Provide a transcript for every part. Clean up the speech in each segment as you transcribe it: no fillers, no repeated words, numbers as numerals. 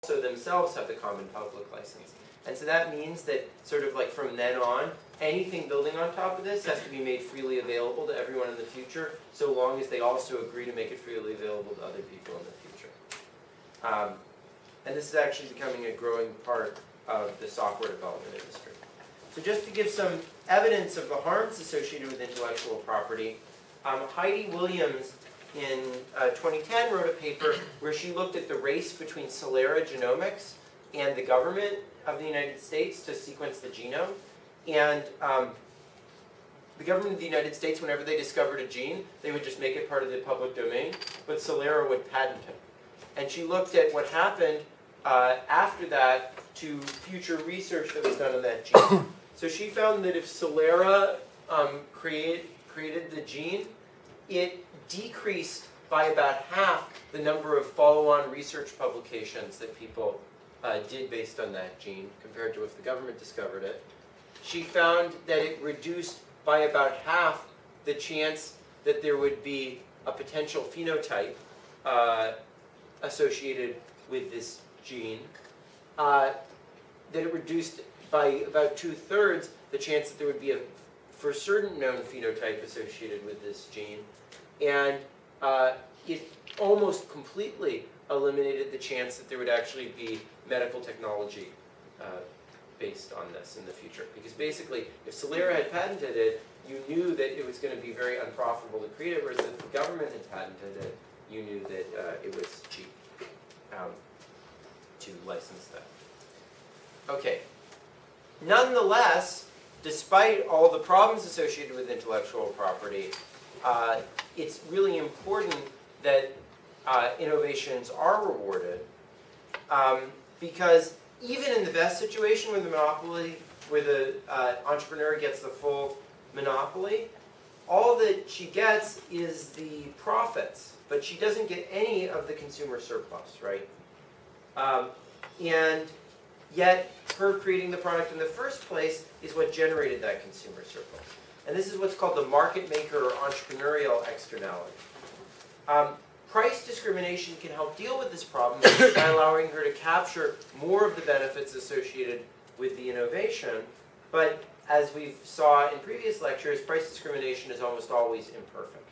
also themselves have the common public license. And so that means that sort of like from then on, anything building on top of this has to be made freely available to everyone in the future, so long as they also agree to make it freely available to other people in the future. And this is actually becoming a growing part of the software development industry. So just to give some evidence of the harms associated with intellectual property, Heidi Williams in 2010 wrote a paper where she looked at the race between Celera Genomics and the government of the United States to sequence the genome. And the government of the United States, whenever they discovered a gene, they would just make it part of the public domain, but Celera would patent it. And she looked at what happened after that to future research that was done on that gene. So she found that if Celera created the gene, it decreased by about half the number of follow-on research publications that people did based on that gene compared to if the government discovered it. She found that it reduced by about half the chance that there would be a potential phenotype associated with this gene. That it reduced by about 2/3 the chance that there would be a for certain known phenotype associated with this gene. And it almost completely eliminated the chance that there would actually be medical technology based on this in the future. Because basically, if Celera had patented it, you knew that it was going to be very unprofitable to create it, whereas if the government had patented it, you knew that it was cheap to license that. Okay. Nonetheless, despite all the problems associated with intellectual property, it's really important that innovations are rewarded because even in the best situation where the entrepreneur gets the full monopoly, all that she gets is the profits, but she doesn't get any of the consumer surplus, right? And yet, her creating the product in the first place is what generated that consumer surplus. And this is what's called the market maker or entrepreneurial externality. Price discrimination can help deal with this problem by allowing her to capture more of the benefits associated with the innovation. But as we saw in previous lectures, price discrimination is almost always imperfect.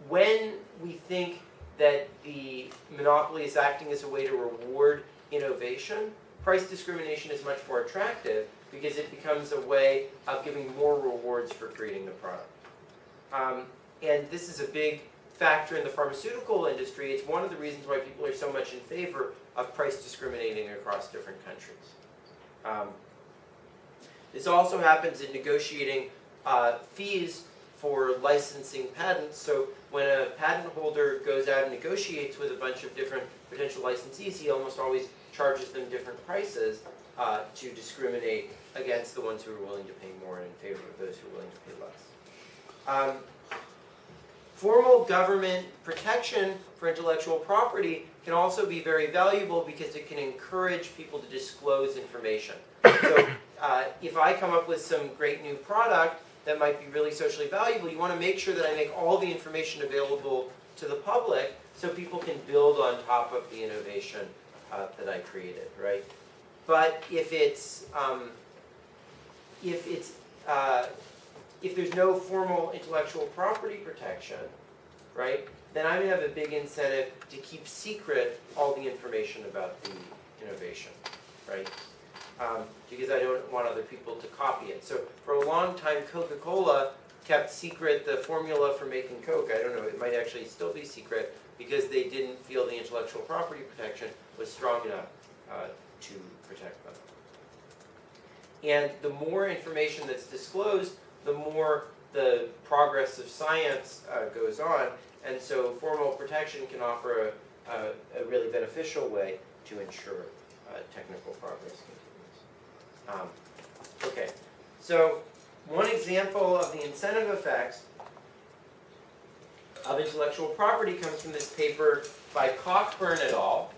When we think that the monopoly is acting as a way to reward innovation, price discrimination is much more attractive because it becomes a way of giving more rewards for creating the product. And this is a big factor in the pharmaceutical industry. It's one of the reasons why people are so much in favor of price discriminating across different countries. This also happens in negotiating fees for licensing patents. So when a patent holder goes out and negotiates with a bunch of different potential licensees, he almost always charges them different prices to discriminate against the ones who are willing to pay more and in favor of those who are willing to pay less. Formal government protection for intellectual property can also be very valuable because it can encourage people to disclose information. So if I come up with some great new product that might be really socially valuable, you want to make sure that I make all the information available to the public so people can build on top of the innovation that I created, right? But if there's no formal intellectual property protection, right, then I'm going to have a big incentive to keep secret all the information about the innovation, right? Because I don't want other people to copy it. So for a long time, Coca-Cola kept secret the formula for making Coke. I don't know, it might actually still be secret because they didn't feel the intellectual property protection was strong enough to protect them. And the more information that's disclosed, the more the progress of science goes on. And so formal protection can offer a really beneficial way to ensure technical progress continues. Okay, so one example of the incentive effects of intellectual property comes from this paper by Cockburn et al.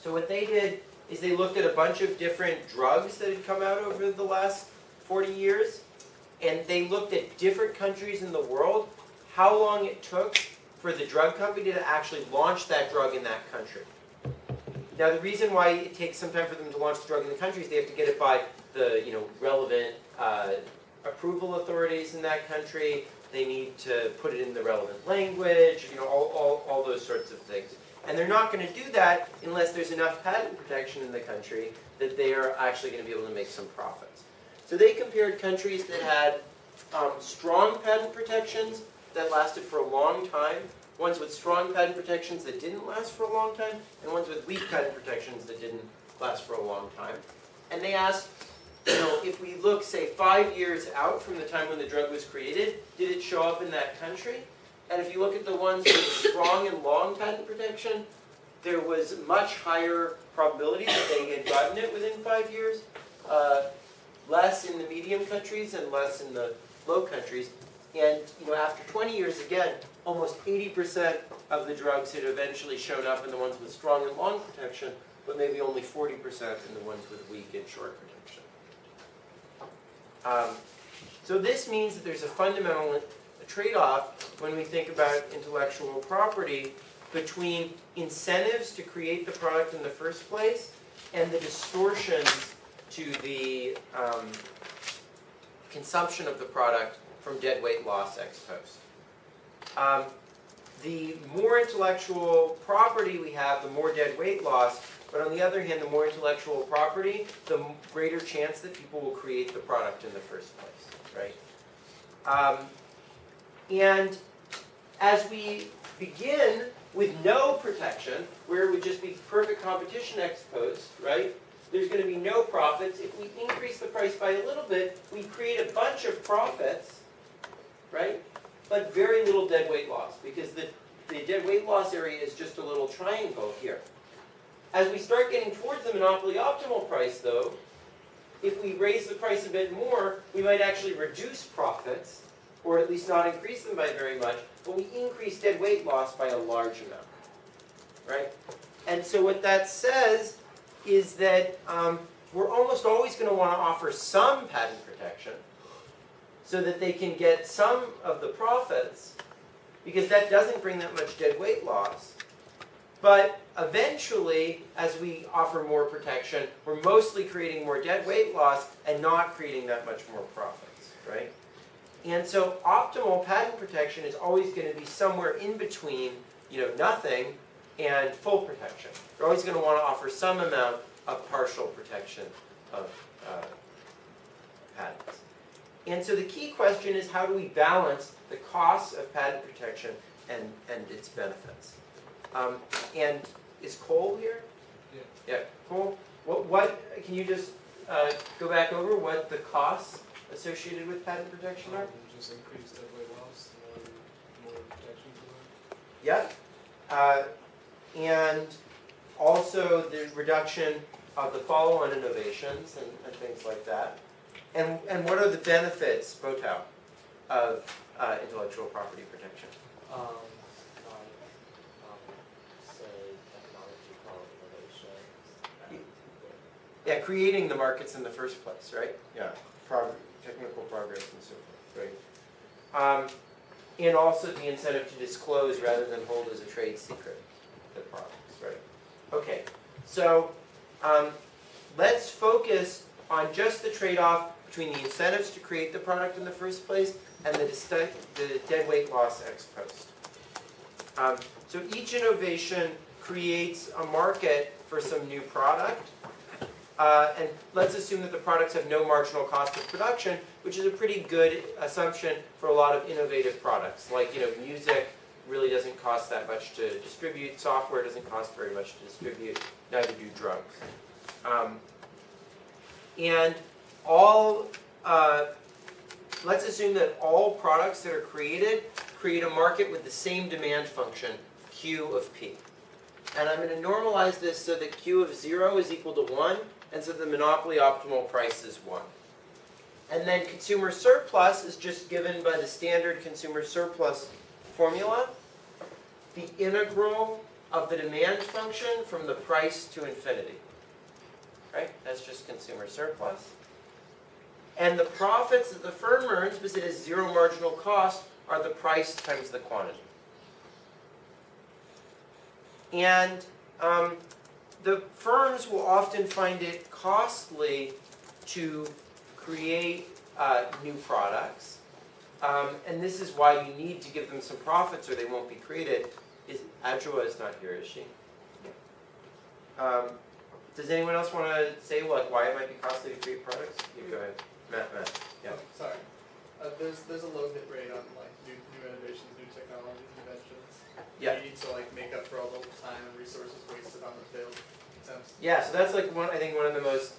So what they did is they looked at a bunch of different drugs that had come out over the last 40 years, and they looked at different countries in the world, how long it took for the drug company to actually launch that drug in that country. Now, the reason why it takes some time for them to launch the drug in the country is they have to get it by the relevant approval authorities in that country. They need to put it in the relevant language, all those sorts of things. And they're not going to do that unless there's enough patent protection in the country that they are actually going to be able to make some profits. So they compared countries that had strong patent protections that lasted for a long time, ones with strong patent protections that didn't last for a long time, and ones with weak patent protections that didn't last for a long time. And they asked, if we look, say, 5 years out from the time when the drug was created, did it show up in that country? And if you look at the ones with strong and long patent protection, there was much higher probability that they had gotten it within 5 years, less in the medium countries and less in the low countries. And after 20 years, again, almost 80% of the drugs had eventually shown up in the ones with strong and long protection, but maybe only 40% in the ones with weak and short protection. So this means that there's a fundamental trade-off when we think about intellectual property between incentives to create the product in the first place and the distortions to the consumption of the product from dead weight loss ex post. The more intellectual property we have, the more dead weight loss, but on the other hand, the more intellectual property, the greater chance that people will create the product in the first place, right? And as we begin with no protection, where it would just be perfect competition ex post, right? There's going to be no profits. If we increase the price by a little bit, we create a bunch of profits, right? But very little dead weight loss, because the dead weight loss area is just a little triangle here. As we start getting towards the monopoly optimal price, though, if we raise the price a bit more, we might actually reduce profits, or at least not increase them by very much, but we increase dead weight loss by a large amount, right? And so what that says is that we're almost always going to want to offer some patent protection so that they can get some of the profits, because that doesn't bring that much dead weight loss. But eventually, as we offer more protection, we're mostly creating more dead weight loss and not creating that much more profits, right? And so optimal patent protection is always going to be somewhere in between, nothing and full protection. You're always going to want to offer some amount of partial protection of patents. And so the key question is, how do we balance the costs of patent protection and its benefits? And is Cole here? Yeah. Yeah, Cole, what can you just go back over what the costs associated with patent protection are? Just increase dead weight loss, more protection for them. Yeah. And also the reduction of the follow-on innovations and things like that. And what are the benefits, Botao, of intellectual property protection? Say technological innovation. Yeah, creating the markets in the first place, right? Yeah, technical progress and so forth, right? And also the incentive to disclose rather than hold as a trade secret the products, right? Okay, so let's focus on just the trade-off between the incentives to create the product in the first place and the dead weight loss ex post. So each innovation creates a market for some new product. And let's assume that the products have no marginal cost of production, which is a pretty good assumption for a lot of innovative products. Like, music really doesn't cost that much to distribute. Software doesn't cost very much to distribute. Neither do drugs. And let's assume that all products that are created create a market with the same demand function, Q of P. And I'm going to normalize this so that Q of 0 is equal to 1, and so the monopoly optimal price is 1. And then consumer surplus is just given by the standard consumer surplus formula, the integral of the demand function from the price to infinity. Right? That's just consumer surplus. And the profits that the firm earns, because it has zero marginal cost, are the price times the quantity. And the firms will often find it costly to create new products. And this is why you need to give them some profits or they won't be created. Adjoa is not here, is she? Does anyone else want to say why it might be costly to create products? You go ahead. Matt. Yeah. Oh, sorry. There's a low hit rate on like new innovations, new technologies, inventions. Yeah. You need to like make up for all the time and resources wasted on the failed attempts. Yeah, so that's like I think one of the most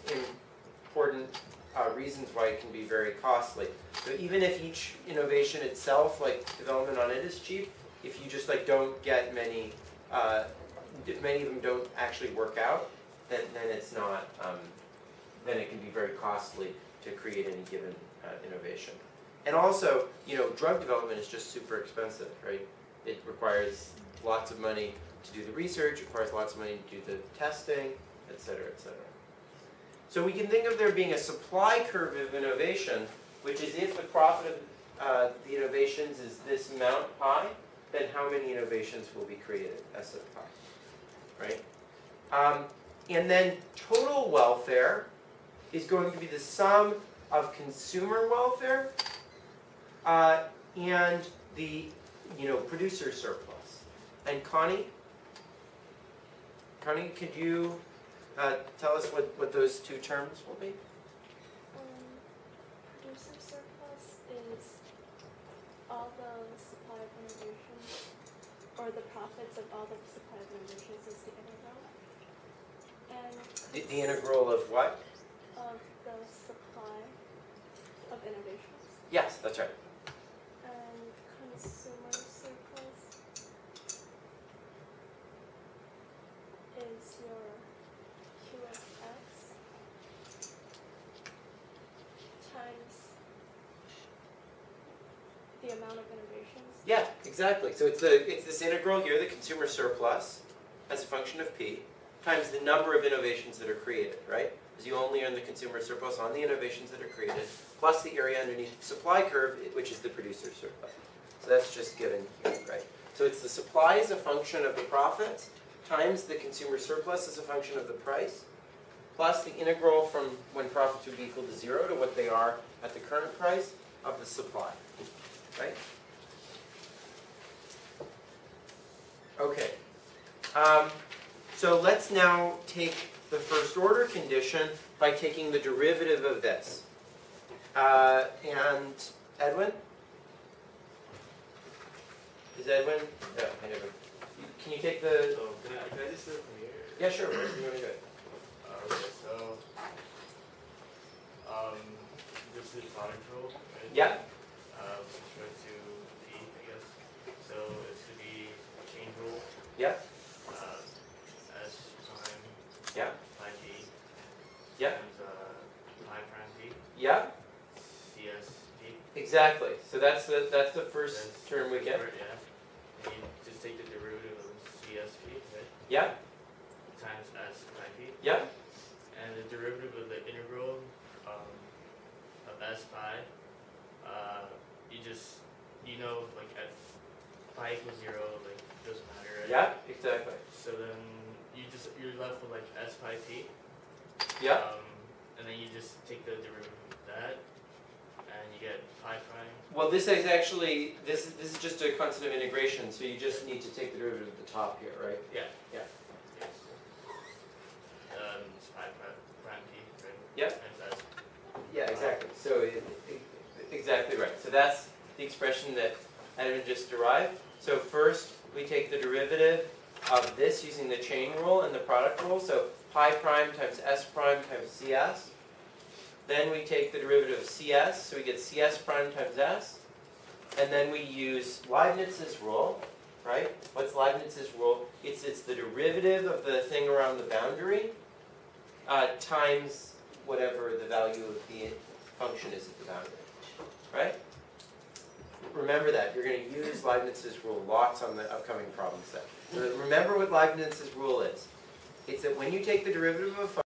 important reasons why it can be very costly. So even if each innovation itself, like development on it is cheap, if you just like don't get many of them don't actually work out, then it's not, then it can be very costly to create any given innovation. And also, drug development is just super expensive, right? It requires lots of money to do the research, it requires lots of money to do the testing, et cetera, et cetera. So we can think of there being a supply curve of innovation, which is if the profit of the innovations is this amount pi, then how many innovations will be created, S of pi, right? And then total welfare is going to be the sum of consumer welfare and the producer surplus. And Connie, could you tell us what those two terms will be? Producer surplus is all the supply of innovations, or the profits of all the supply of innovations is the integral. And The integral of what? of the supply of innovations. Yes, that's right. And consumer surplus is your QFX times the amount of innovations. Yeah, exactly. So it's this integral here, the consumer surplus, as a function of P, times the number of innovations that are created, right? Because you only earn the consumer surplus on the innovations that are created, plus the area underneath the supply curve, which is the producer surplus. So that's just given here, right? So it's the supply as a function of the profits, times the consumer surplus as a function of the price, plus the integral from when profits would be equal to 0 to what they are at the current price of the supply, right? Okay. So let's now take the first order condition by taking the derivative of this. And Edwin? Is Edwin? Yeah, I never. Can you take the? So can I just do it from here? Yeah, sure. Wherever you want to do it. Okay, so this is product rule, right? Yeah. Try to P, I guess. So it should be change rule. Yeah. S prime. Yeah. Pi P. Yeah. Times pi prime P. Yeah. CS P. Exactly. So that's the first term we get. Yeah. And you just take the derivative of CSP, right? Yeah. Times S pi P. Yeah. And the derivative of the integral of S pi, like at pi equals 0, like doesn't matter, right? Yeah. Exactly. So then you're left with like S pi P. Yeah. And then you just take the derivative of that, and you get pi prime. Well, this is actually this is just a constant of integration. So you just need to take the derivative of the top here, right? Yeah. Yeah. Yes. It's pi prime P, right? Yep. Times S. Yeah, exactly. So exactly right. So that's the expression that Edwin just derived. So first we take the derivative of this using the chain rule and the product rule. So pi prime times S prime times CS. Then we take the derivative of CS, so we get CS prime times S. And then we use Leibniz's rule, right? What's Leibniz's rule? It's the derivative of the thing around the boundary times whatever the value of the function is at the boundary, right? Remember that. You're going to use Leibniz's rule lots on the upcoming problem set. So remember what Leibniz's rule is. It's that when you take the derivative of a function,